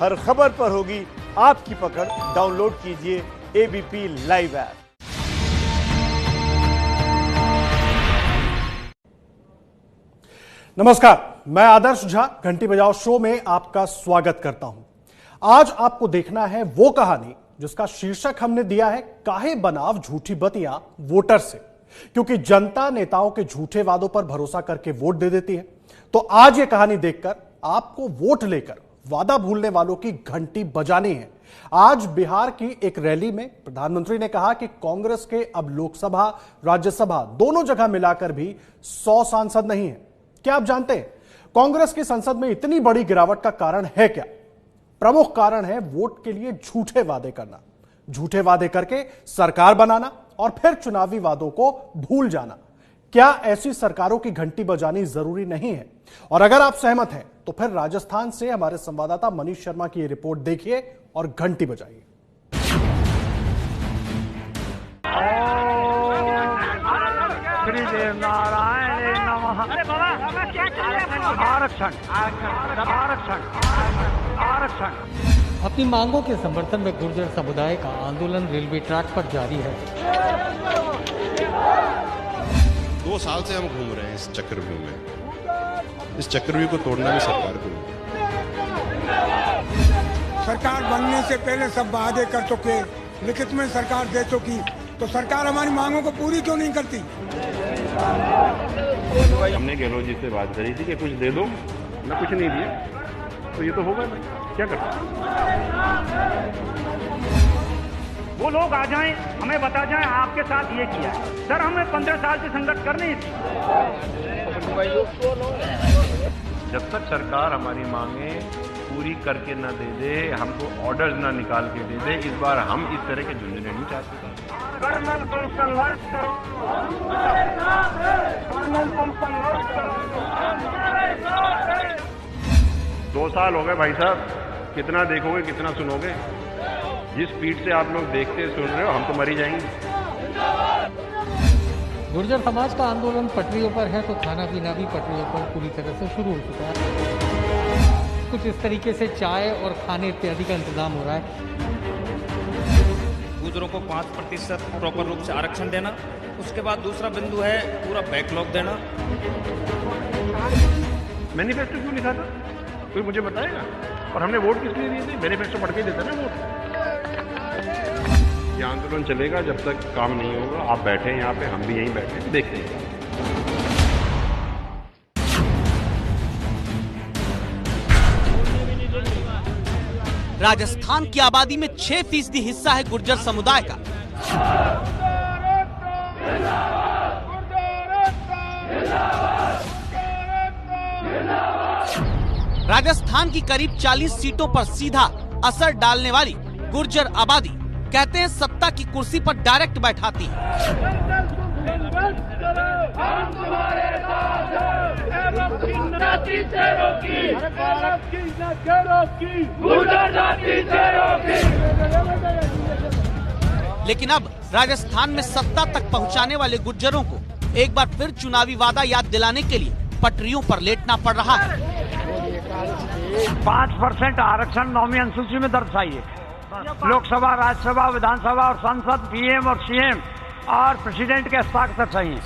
हर खबर पर होगी आपकी पकड़। डाउनलोड कीजिए एबीपी लाइव ऐप। नमस्कार, मैं आदर्श झा घंटी बजाओ शो में आपका स्वागत करता हूं। आज आपको देखना है वो कहानी जिसका शीर्षक हमने दिया है काहे बनाव झूठी बतियां वोटर से, क्योंकि जनता नेताओं के झूठे वादों पर भरोसा करके वोट दे देती है। तो आज ये कहानी देखकर आपको वोट लेकर वादा भूलने वालों की घंटी बजानी है। आज बिहार की एक रैली में प्रधानमंत्री ने कहा कि कांग्रेस के अब लोकसभा राज्यसभा दोनों जगह मिलाकर भी 100 सांसद नहीं है। क्या आप जानते हैं कांग्रेस की संसद में इतनी बड़ी गिरावट का कारण है क्या? प्रमुख कारण है वोट के लिए झूठे वादे करना, झूठे वादे करके सरकार बनाना और फिर चुनावी वादों को भूल जाना। क्या ऐसी सरकारों की घंटी बजानी जरूरी नहीं है? और अगर आप सहमत हैं तो फिर राजस्थान से हमारे संवाददाता मनीष शर्मा की ये रिपोर्ट देखिए और घंटी बजाइए। श्रीदेव नारायण नमः। आरक्षण आरक्षण आरक्षण। अपनी मांगों के समर्थन में गुर्जर समुदाय का आंदोलन रेलवे ट्रैक पर जारी है। 2 साल से हम घूम रहे हैं इस चक्रव्यूह में। इस चक्रव्यूह को तोड़ना भी सरकार को। सरकार बनने से पहले सब वादे कर चुके, लिखित में सरकार दे चुकी, तो सरकार हमारी मांगों को पूरी क्यों नहीं करती? हमने गहलोत जी से बात करी थी कि कुछ दे दो, ना कुछ नहीं दिया, तो ये तो होगा नहीं, क्या करते? वो लोग आ जाएं, हमें बता जाएं आपके साथ ये किया। सर हमें 15 साल से संघर्ष करने थी। जब तक सरकार हमारी मांगे पूरी करके न दे दे, हमको ऑर्डर्स न निकाल के दे दे, इस बार हम इस तरह के झुंझुने नहीं चाहते। 2 साल हो गए भाई साहब, कितना देखोगे कितना सुनोगे? जिस स्पीड से आप लोग देखते सुन रहे हो, हम तो मर ही जाएंगे। गुर्जर समाज का आंदोलन पटरियों पर है तो खाना पीना भी पटरियों पर पूरी तरह से शुरू हो चुका है। कुछ इस तरीके से चाय और खाने इत्यादि का इंतजाम हो रहा है। गुर्जरों को 5% प्रॉपर रूप से आरक्षण देना, उसके बाद दूसरा बिंदु है पूरा बैकलॉग देना। मैनिफेस्टो क्यों लिखा था? कोई मुझे बताएगा? और हमने वोट किस लिए दिए थे? मैनिफेस्टो पढ़ के देता ना वोट। ये आंदोलन चलेगा जब तक काम नहीं होगा। आप बैठे हैं यहाँ पे, हम भी यहीं बैठे हैं, देखते हैं। राजस्थान की आबादी में 6% हिस्सा है गुर्जर समुदाय का। राजस्थान की करीब 40 सीटों पर सीधा असर डालने वाली गुर्जर आबादी कहते हैं सत्ता की कुर्सी पर डायरेक्ट बैठाती है। लेकिन अब राजस्थान में सत्ता तक पहुंचाने वाले गुर्जरों को एक बार फिर चुनावी वादा याद दिलाने के लिए पटरियों पर लेटना पड़ रहा है। 5% आरक्षण 9वीं अनुसूची में दर्शाइए। लोकसभा, राज्यसभा, विधानसभा और संसद, पीएम और सीएम और प्रेसिडेंट के हस्ताक्षर चाहिए।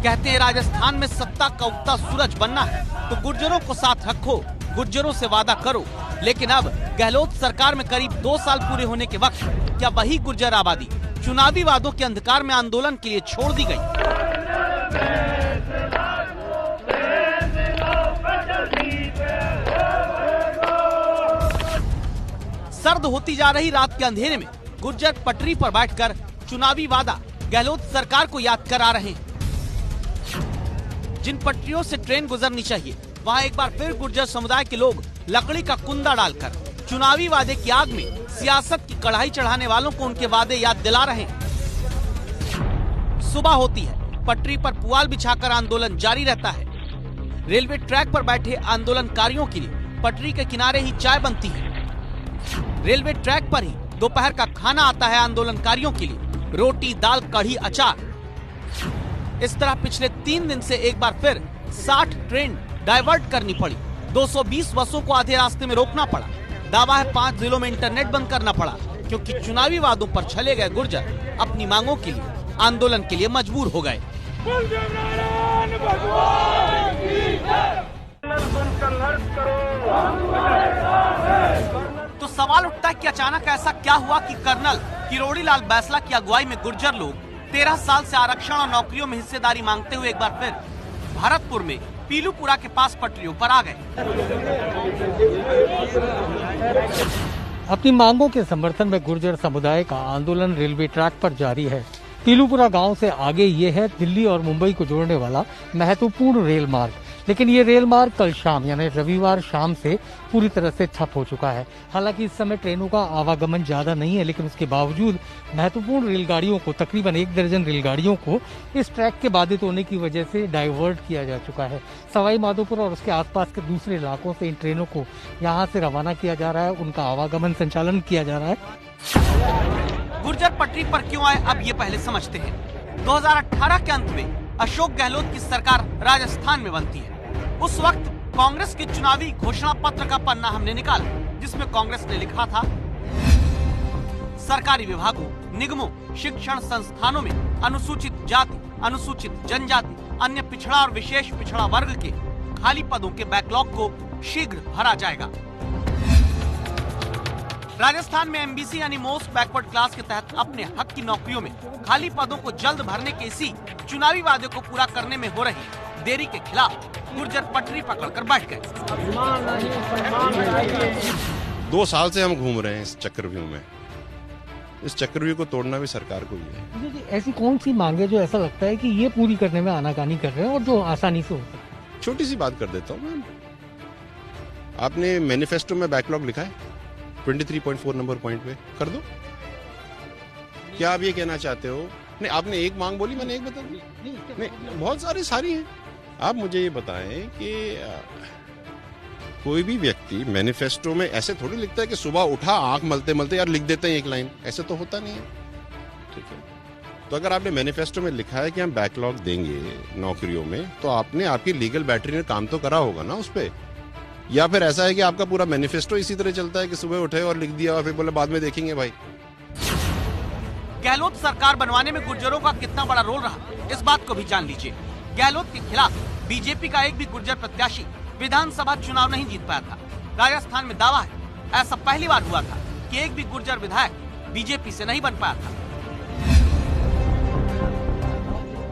कहते हैं राजस्थान में सत्ता का उगता सूरज बनना है तो गुर्जरों को साथ रखो, गुर्जरों से वादा करो। लेकिन अब गहलोत सरकार में करीब 2 साल पूरे होने के वक्त क्या वही गुर्जर आबादी चुनावी वादों के अंधकार में आंदोलन के लिए छोड़ दी गई? सर्द होती जा रही रात के अंधेरे में गुर्जर पटरी पर बैठकर चुनावी वादा गहलोत सरकार को याद करा रहे हैं। जिन पटरियों से ट्रेन गुजरनी चाहिए वहां एक बार फिर गुर्जर समुदाय के लोग लकड़ी का कुंदा डालकर चुनावी वादे की आग में सियासत की कढ़ाई चढ़ाने वालों को उनके वादे याद दिला रहे हैं। सुबह होती है, पटरी पर पुआल बिछाकर आंदोलन जारी रहता है। रेलवे ट्रैक पर बैठे आंदोलनकारियों के लिए पटरी के किनारे ही चाय बनती है। रेलवे ट्रैक पर ही दोपहर का खाना आता है आंदोलनकारियों के लिए, रोटी, दाल, कढ़ी, अचार। इस तरह पिछले 3 दिन से एक बार फिर 60 ट्रेन डाइवर्ट करनी पड़ी। 220 बसों को आधे रास्ते में रोकना पड़ा। दावा है 5 जिलों में इंटरनेट बंद करना पड़ा क्योंकि चुनावी वादों पर छले गए गुर्जर अपनी मांगों के लिए आंदोलन के लिए मजबूर हो गए। तो सवाल उठता है कि अचानक ऐसा क्या हुआ कि कर्नल किरोड़ी लाल बैसला की अगुवाई में गुर्जर लोग 13 साल से आरक्षण और नौकरियों में हिस्सेदारी मांगते हुए एक बार फिर भरतपुर में पीलूपुरा के पास पटरियों पर आ गए। अपनी मांगों के समर्थन में गुर्जर समुदाय का आंदोलन रेलवे ट्रैक पर जारी है। पीलूपुरा गांव से आगे ये है दिल्ली और मुंबई को जोड़ने वाला महत्वपूर्ण रेल मार्ग, लेकिन ये रेल मार्ग कल शाम यानी रविवार शाम से पूरी तरह से ठप हो चुका है। हालांकि इस समय ट्रेनों का आवागमन ज्यादा नहीं है, लेकिन उसके बावजूद महत्वपूर्ण रेलगाड़ियों को, तकरीबन 1 दर्जन रेलगाड़ियों को इस ट्रैक के बाधित होने की वजह से डाइवर्ट किया जा चुका है। सवाई माधोपुर और उसके आसपास के दूसरे इलाकों से इन ट्रेनों को यहाँ से रवाना किया जा रहा है, उनका आवागमन संचालन किया जा रहा है। गुर्जर पटरी पर क्यों आए, अब ये पहले समझते हैं। 2018 के अंत में अशोक गहलोत की सरकार राजस्थान में बनती है। उस वक्त कांग्रेस के चुनावी घोषणा पत्र का पन्ना हमने निकाला, जिसमें कांग्रेस ने लिखा था, सरकारी विभागों, निगमों, शिक्षण संस्थानों में अनुसूचित जाति, अनुसूचित जनजाति, अन्य पिछड़ा और विशेष पिछड़ा वर्ग के खाली पदों के बैकलॉग को शीघ्र भरा जाएगा। राजस्थान में एमबीसी यानी मोस्ट बैकवर्ड क्लास के तहत अपने हक की नौकरियों में खाली पदों को जल्द भरने के इसी चुनावी वादे को पूरा करने में हो रही देरी के खिलाफ गुर्जर पटरी पकड़कर बैठ गए। 2 साल से हम घूम रहे हैं इस चक्रव्यूह में। इस चक्रव्यूह को तोड़ना भी सरकार को ही है। ऐसी कौन सी मांगे जो ऐसा लगता है कि ये पूरी करने में आनाकानी कर रहे हैं और जो आसानी से हो सकती है? छोटी सी बात कर देता हूँ मैं, आपने मैनिफेस्टो में बैकलॉग लिखा है 23.4 नंबर पॉइंट पे कर दो। क्या आप ये कहना चाहते हो? नहीं, आपने एक मांग बोली, मैंने एक बता दी। नहीं, बहुत सारी हैं। आप मुझे ये बताएं कि कोई भी व्यक्ति मैनिफेस्टो में ऐसे थोड़ी लिखता है कि सुबह उठा आंख मलते मलते यार लिख देते हैं एक लाइन, ऐसे तो होता नहीं है। ठीक है, तो अगर आपने मैनिफेस्टो में लिखा है कि हम बैकलॉग देंगे नौकरियों में, तो आपने आपकी लीगल बैटरी ने काम तो करा होगा ना उस पर। या फिर ऐसा है कि आपका पूरा मैनिफेस्टो इसी तरह चलता है कि सुबह उठे और लिख दिया और फिर बोले बाद में देखेंगे भाई। गहलोत सरकार बनवाने में गुर्जरों का कितना बड़ा रोल रहा, इस बात को भी जान लीजिए। गहलोत के खिलाफ बीजेपी का एक भी गुर्जर प्रत्याशी विधानसभा चुनाव नहीं जीत पाया था। राजस्थान में दावा है, ऐसा पहली बार हुआ था कि एक भी गुर्जर विधायक बीजेपी से नहीं बन पाया था।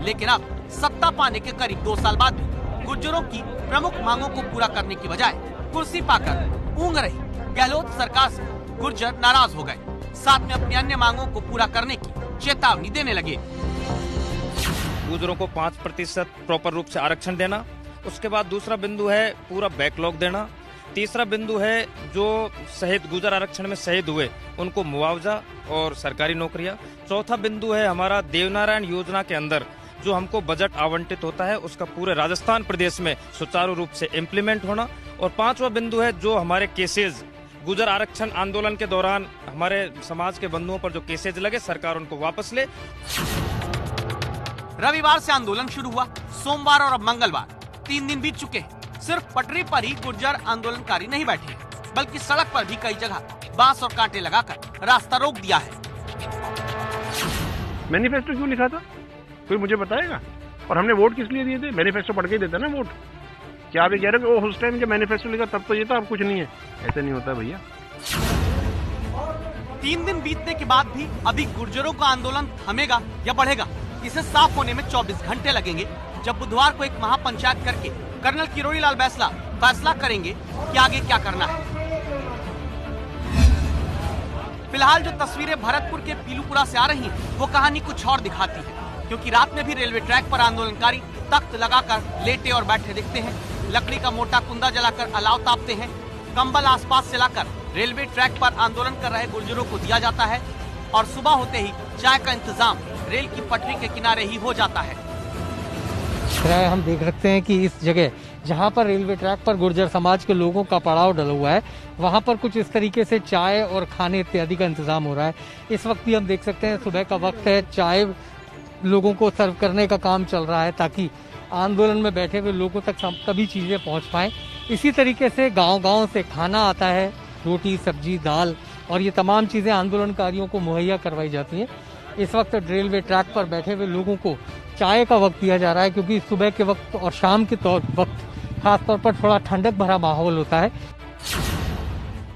लेकिन अब सत्ता पाने के करीब 2 साल बाद भी गुर्जरों की प्रमुख मांगों को पूरा करने की बजाय कुर्सी पाकर ऊँघ रही गहलोत सरकार से गुर्जर नाराज हो गए। साथ में अपनी अन्य मांगों को पूरा करने की चेतावनी देने लगे। गुर्जरों को 5% प्रॉपर रूप से आरक्षण देना, उसके बाद दूसरा बिंदु है पूरा बैकलॉग देना, तीसरा बिंदु है जो शहीद गुर्जर आरक्षण में शहीद हुए उनको मुआवजा और सरकारी नौकरियां, चौथा बिंदु है हमारा देवनारायण योजना के अंदर जो हमको बजट आवंटित होता है उसका पूरे राजस्थान प्रदेश में सुचारू रूप से इम्प्लीमेंट होना, और 5वां बिंदु है जो हमारे केसेज गुर्जर आरक्षण आंदोलन के दौरान हमारे समाज के बंधुओं पर जो केसेज लगे सरकार उनको वापस ले। रविवार से आंदोलन शुरू हुआ, सोमवार और अब मंगलवार 3 दिन बीत चुके हैं। सिर्फ पटरी पर ही गुर्जर आंदोलनकारी नहीं बैठे, बल्कि सड़क पर भी कई जगह बांस और कांटे लगाकर रास्ता रोक दिया है। मैनिफेस्टो क्यों लिखा था कोई मुझे बताएगा? और हमने वोट किस लिए दिए थे? मैनिफेस्टो पढ़ के ही देता ना वोट। क्या आप ये कह रहे हो कि उस टाइम जब मैनिफेस्टो लिखा तब तो ये था, अब कुछ नहीं है? ऐसे नहीं होता भैया। 3 दिन बीतने के बाद भी अभी गुर्जरों का आंदोलन थमेगा या बढ़ेगा, इसे साफ होने में 24 घंटे लगेंगे, जब बुधवार को एक महापंचायत करके कर्नल किरोड़ी लाल बैसला फैसला करेंगे कि आगे क्या करना है। फिलहाल जो तस्वीरें भरतपुर के पीलूपुरा से आ रही हैं, वो कहानी कुछ और दिखाती है, क्योंकि रात में भी रेलवे ट्रैक पर आंदोलनकारी तख्त लगाकर लेटे और बैठे दिखते हैं, लकड़ी का मोटा कुंदा जलाकर अलाव तापते हैं, कंबल आसपास से लाकर रेलवे ट्रैक पर आंदोलन कर रहे गुर्जरों को दिया जाता है, और सुबह होते ही चाय का इंतजाम रेल की पटरी के किनारे ही हो जाता है। हम देख सकते हैं कि इस जगह जहां पर रेलवे ट्रैक पर गुर्जर समाज के लोगों का पड़ाव डला हुआ है, वहां पर कुछ इस तरीके से चाय और खाने इत्यादि का इंतजाम हो रहा है। इस वक्त भी हम देख सकते हैं सुबह का वक्त है, चाय लोगों को सर्व करने का काम चल रहा है ताकि आंदोलन में बैठे हुए लोगों तक सभी चीजें पहुंच पाएं। इसी तरीके से गांव-गांव से खाना आता है, रोटी, सब्जी, दाल और ये तमाम चीज़ें आंदोलनकारियों को मुहैया करवाई जाती हैं। इस वक्त रेलवे ट्रैक पर बैठे हुए लोगों को चाय का वक्त दिया जा रहा है, क्योंकि सुबह के वक्त और शाम के वक्त खासतौर पर थोड़ा ठंडक भरा माहौल होता है।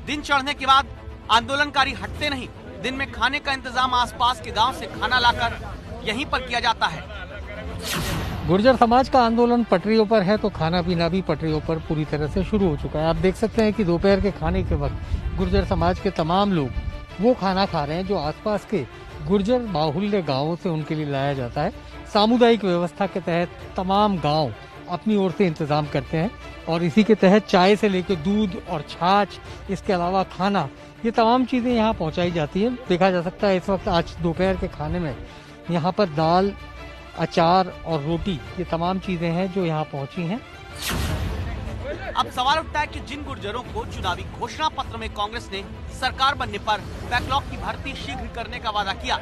दिन चढ़ने के बाद आंदोलनकारी हटते नहीं। दिन में खाने का इंतजाम आसपास के गांव से खाना लाकर यहीं पर किया जाता है। गुर्जर समाज का आंदोलन पटरियों पर है तो खाना पीना भी पटरियों पर पूरी तरह से शुरू हो चुका है। आप देख सकते हैं कि दोपहर के खाने के वक्त गुर्जर समाज के तमाम लोग वो खाना खा रहे हैं जो आसपास के गुर्जर बाहुल्य गांवों से उनके लिए लाया जाता है। सामुदायिक व्यवस्था के तहत तमाम गांव अपनी ओर से इंतजाम करते हैं और इसी के तहत चाय से लेकर दूध और छाछ, इसके अलावा खाना, ये तमाम चीजें यहाँ पहुंचाई जाती हैं। देखा जा सकता है इस वक्त आज दोपहर के खाने में यहाँ पर दाल, अचार और रोटी, ये तमाम चीजें हैं जो यहाँ पहुंची हैं। अब सवाल उठता है कि जिन गुर्जरों को चुनावी घोषणा पत्र में कांग्रेस ने सरकार बनने पर बैकलॉग की भर्ती शीघ्र करने का वादा किया,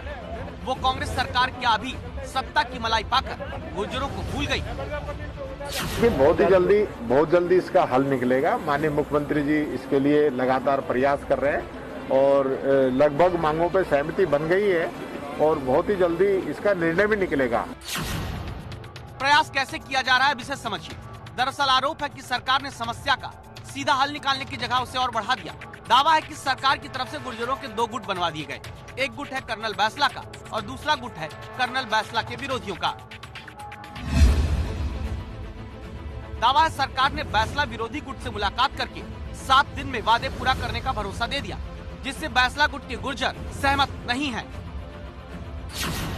वो कांग्रेस सरकार क्या अभी सत्ता की मलाई पाकर गुर्जरों को भूल गई? बहुत जल्दी इसका हल निकलेगा। माननीय मुख्यमंत्री जी इसके लिए लगातार प्रयास कर रहे हैं और लगभग मांगों पर सहमति बन गई है और बहुत ही जल्दी इसका निर्णय भी निकलेगा। प्रयास कैसे किया जा रहा है, विशेष समझिए। दरअसल आरोप है कि सरकार ने समस्या का सीधा हल निकालने की जगह उसे और बढ़ा दिया। दावा है कि सरकार की तरफ से गुर्जरों के 2 गुट बनवा दिए गए। एक गुट है कर्नल बैसला का और दूसरा गुट है कर्नल बैसला के विरोधियों का। दावा है सरकार ने बैसला विरोधी गुट से मुलाकात करके 7 दिन में वादे पूरा करने का भरोसा दे दिया, जिससे बैसला गुट के गुर्जर सहमत नहीं हैं।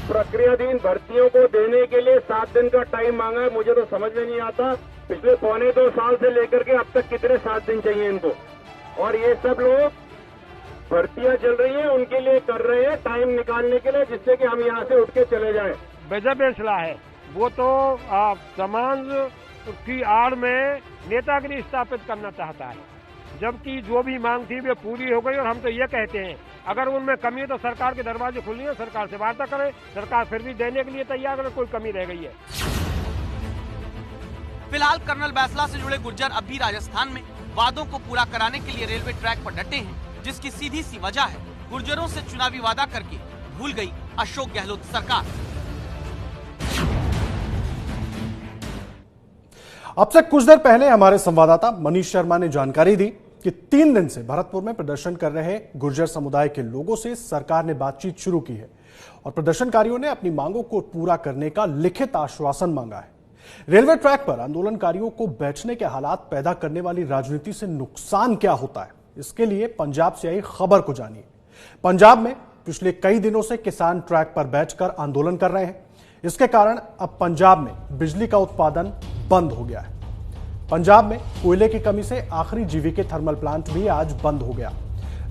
प्रक्रियाधीन भर्तियों को देने के लिए 7 दिन का टाइम मांगा है। मुझे तो समझ में नहीं आता, पिछले 2.25 साल से लेकर के अब तक कितने 7 दिन चाहिए इनको। और ये सब लोग भर्तियां चल रही हैं, उनके लिए कर रहे हैं टाइम निकालने के लिए, जिससे कि हम यहाँ से उठ के चले जाएं। बेजबेसला है वो तो समाज की आड़ में नेतागिरी स्थापित करना चाहता है, जबकि जो भी मांग थी वे पूरी हो गई। और हम तो ये कहते हैं अगर उनमें कमी है तो सरकार के दरवाजे खुले हैं, सरकार से वार्ता करें। सरकार फिर भी देने के लिए तैयार, अगर कोई कमी रह गई है। फिलहाल कर्नल बैसला से जुड़े गुर्जर अब भी राजस्थान में वादों को पूरा कराने के लिए रेलवे ट्रैक पर डटे हैं, जिसकी सीधी सी वजह है गुर्जरों से चुनावी वादा करके भूल गई अशोक गहलोत सरकार। अब से कुछ देर पहले हमारे संवाददाता मनीष शर्मा ने जानकारी दी कि 3 दिन से भरतपुर में प्रदर्शन कर रहे गुर्जर समुदाय के लोगों से सरकार ने बातचीत शुरू की है और प्रदर्शनकारियों ने अपनी मांगों को पूरा करने का लिखित आश्वासन मांगा है। रेलवे ट्रैक पर आंदोलनकारियों को बैठने के हालात पैदा करने वाली राजनीति से नुकसान क्या होता है, इसके लिए पंजाब से आई खबर को जानिए। पंजाब में पिछले कई दिनों से किसान ट्रैक पर बैठकर आंदोलन कर रहे हैं। इसके कारण अब पंजाब में बिजली का उत्पादन बंद हो गया है। पंजाब में कोयले की कमी से आखिरी जीवीके थर्मल प्लांट भी आज बंद हो गया।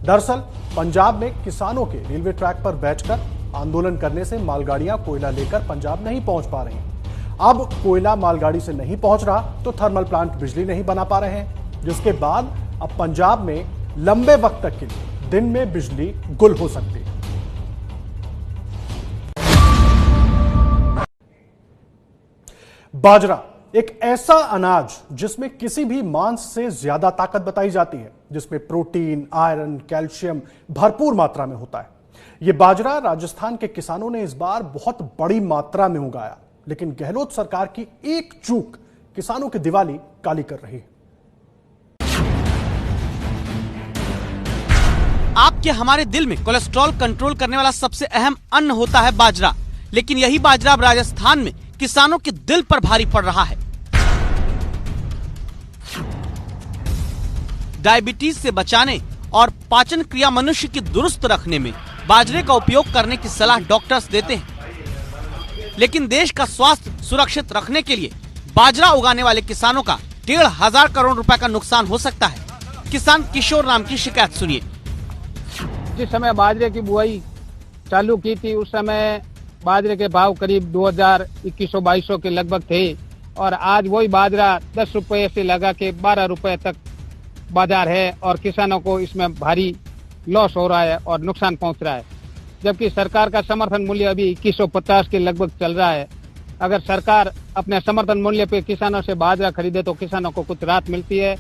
दरअसल पंजाब में किसानों के रेलवे ट्रैक पर बैठकर आंदोलन करने से मालगाड़ियां कोयला लेकर पंजाब नहीं पहुंच पा रही हैं। अब कोयला मालगाड़ी से नहीं पहुंच रहा तो थर्मल प्लांट बिजली नहीं बना पा रहे हैं, जिसके बाद अब पंजाब में लंबे वक्त तक के लिए दिन में बिजली गुल हो सकती है। बाजरा एक ऐसा अनाज जिसमें किसी भी मांस से ज्यादा ताकत बताई जाती है, जिसमें प्रोटीन, आयरन, कैल्शियम भरपूर मात्रा में होता है। यह बाजरा राजस्थान के किसानों ने इस बार बहुत बड़ी मात्रा में उगाया, लेकिन गहलोत सरकार की एक चूक किसानों की दिवाली काली कर रही है। आपके हमारे दिल में कोलेस्ट्रॉल कंट्रोल करने वाला सबसे अहम अन्न होता है बाजरा, लेकिन यही बाजरा अब राजस्थान में किसानों के दिल पर भारी पड़ रहा है। डायबिटीज से बचाने और पाचन क्रिया मनुष्य की दुरुस्त रखने में बाजरे का उपयोग करने की सलाह डॉक्टर्स देते हैं, लेकिन देश का स्वास्थ्य सुरक्षित रखने के लिए बाजरा उगाने वाले किसानों का 1,500 करोड़ रुपए का नुकसान हो सकता है। किसान किशोर नाम की शिकायत सुनिए। जिस समय बाजरे की बुआई चालू की थी उस समय बाजरे के भाव करीब 2,000-2,100-2,200 के लगभग थे और आज वही बाजरा 10 रुपए से लगा के 12 रुपए तक बाजार है और किसानों को इसमें भारी लॉस हो रहा है और नुकसान पहुंच रहा है। जबकि सरकार का समर्थन मूल्य अभी 2150 के लगभग चल रहा है। अगर सरकार अपने समर्थन मूल्य पे किसानों से बाजरा खरीदे तो किसानों को कुछ राहत मिलती है।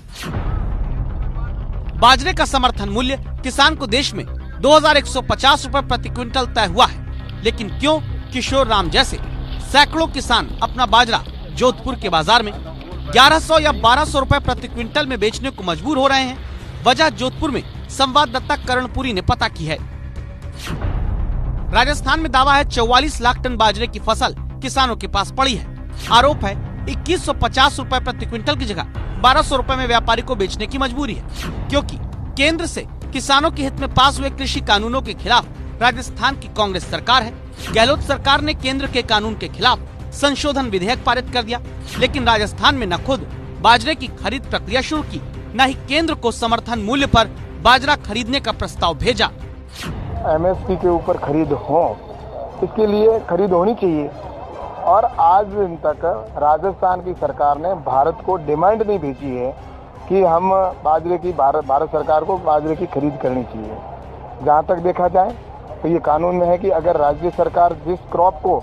बाजरे का समर्थन मूल्य किसान को देश में 2150 रुपए प्रति क्विंटल तय हुआ है, लेकिन क्यों किशोर राम जैसे सैकड़ों किसान अपना बाजरा जोधपुर के बाजार में 1100 या 1200 रुपए प्रति क्विंटल में बेचने को मजबूर हो रहे हैं? वजह जोधपुर में संवाददाता कर्णपुरी ने पता की है। राजस्थान में दावा है 44 लाख टन बाजरे की फसल किसानों के पास पड़ी है। आरोप है 2150 रुपए प्रति क्विंटल की जगह 1200 रुपए में व्यापारी को बेचने की मजबूरी है, क्योंकि केंद्र से किसानों के हित में पास हुए कृषि कानूनों के खिलाफ राजस्थान की कांग्रेस सरकार है। गहलोत सरकार ने केंद्र के कानून के खिलाफ संशोधन विधेयक पारित कर दिया, लेकिन राजस्थान में न खुद बाजरे की खरीद प्रक्रिया शुरू की, न ही केंद्र को समर्थन मूल्य पर बाजरा खरीदने का प्रस्ताव भेजा। MSP के ऊपर खरीद हो, इसके लिए खरीद होनी चाहिए। और आज दिन तक राजस्थान की सरकार ने भारत को डिमांड नहीं भेजी है कि हम बाजरे की भारत सरकार को बाजरे की खरीद करनी चाहिए। जहाँ तक देखा जाए तो ये कानून में है कि अगर राज्य सरकार जिस क्रॉप को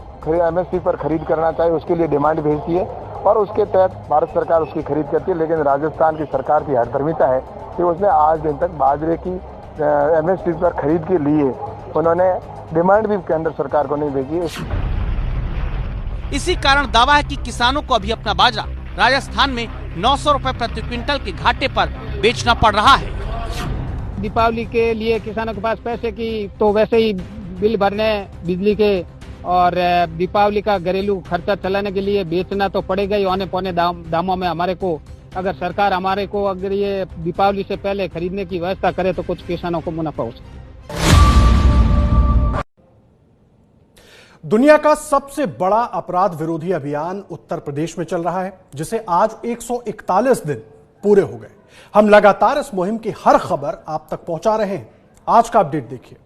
MSP पर खरीद करना चाहे उसके लिए डिमांड भेजती है और उसके तहत भारत सरकार उसकी खरीद करती है। लेकिन राजस्थान की सरकार की हठधर्मिता है कि उसने आज दिन तक बाजरे की MSP पर खरीद के लिए उन्होंने डिमांड भी केंद्र सरकार को नहीं भेजी। इसी कारण दावा है कि किसानों को अभी अपना बाजरा राजस्थान में 900 रुपए प्रति क्विंटल के घाटे पर बेचना पड़ रहा है। दीपावली के लिए किसानों के पास पैसे की तो वैसे ही बिल भरने बिजली के और दीपावली का घरेलू खर्चा चलाने के लिए बेचना तो पड़ेगा ही। औने पौने दामों में हमारे को अगर सरकार हमारे को अगर ये दीपावली से पहले खरीदने की व्यवस्था करे तो कुछ किसानों को मुनाफा हो सकता है। दुनिया का सबसे बड़ा अपराध विरोधी अभियान उत्तर प्रदेश में चल रहा है, जिसे आज 141 दिन पूरे हो गए। हम लगातार इस मुहिम की हर खबर आप तक पहुंचा रहे हैं। आज का अपडेट देखिए।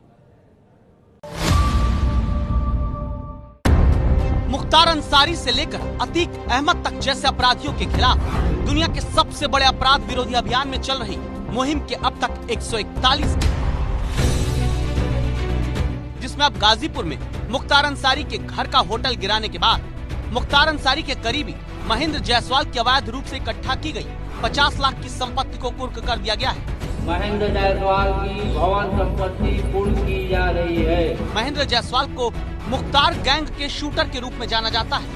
मुख्तार अंसारी से लेकर अतीक अहमद तक जैसे अपराधियों के खिलाफ दुनिया के सबसे बड़े अपराध विरोधी अभियान में चल रही मुहिम के अब तक 141 जिसमें अब गाजीपुर में मुख्तार अंसारी के घर का होटल गिराने के बाद मुख्तार अंसारी के करीबी महेंद्र जायसवाल की अवैध रूप से इकट्ठा की गई 50 लाख की संपत्ति को कुर्क कर दिया गया है। महेंद्र जायसवाल की भवन संपत्ति कुर्क की जा रही है। महेंद्र जायसवाल को मुख्तार गैंग के शूटर के रूप में जाना जाता है।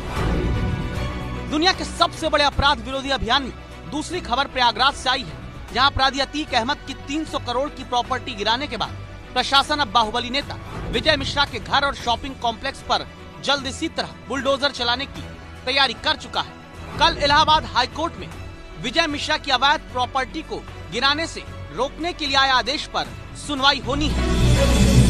दुनिया के सबसे बड़े अपराध विरोधी अभियान में दूसरी खबर प्रयागराज से आई है, जहां अपराधी अतीक अहमद की 300 करोड़ की प्रॉपर्टी गिराने के बाद प्रशासन अब बाहुबली नेता विजय मिश्रा के घर और शॉपिंग कॉम्प्लेक्स पर जल्द इसी तरह बुलडोजर चलाने की तैयारी कर चुका है। कल इलाहाबाद हाई कोर्ट में विजय मिश्रा की अवैध प्रॉपर्टी को गिराने से रोकने के लिए आए आदेश पर सुनवाई होनी है।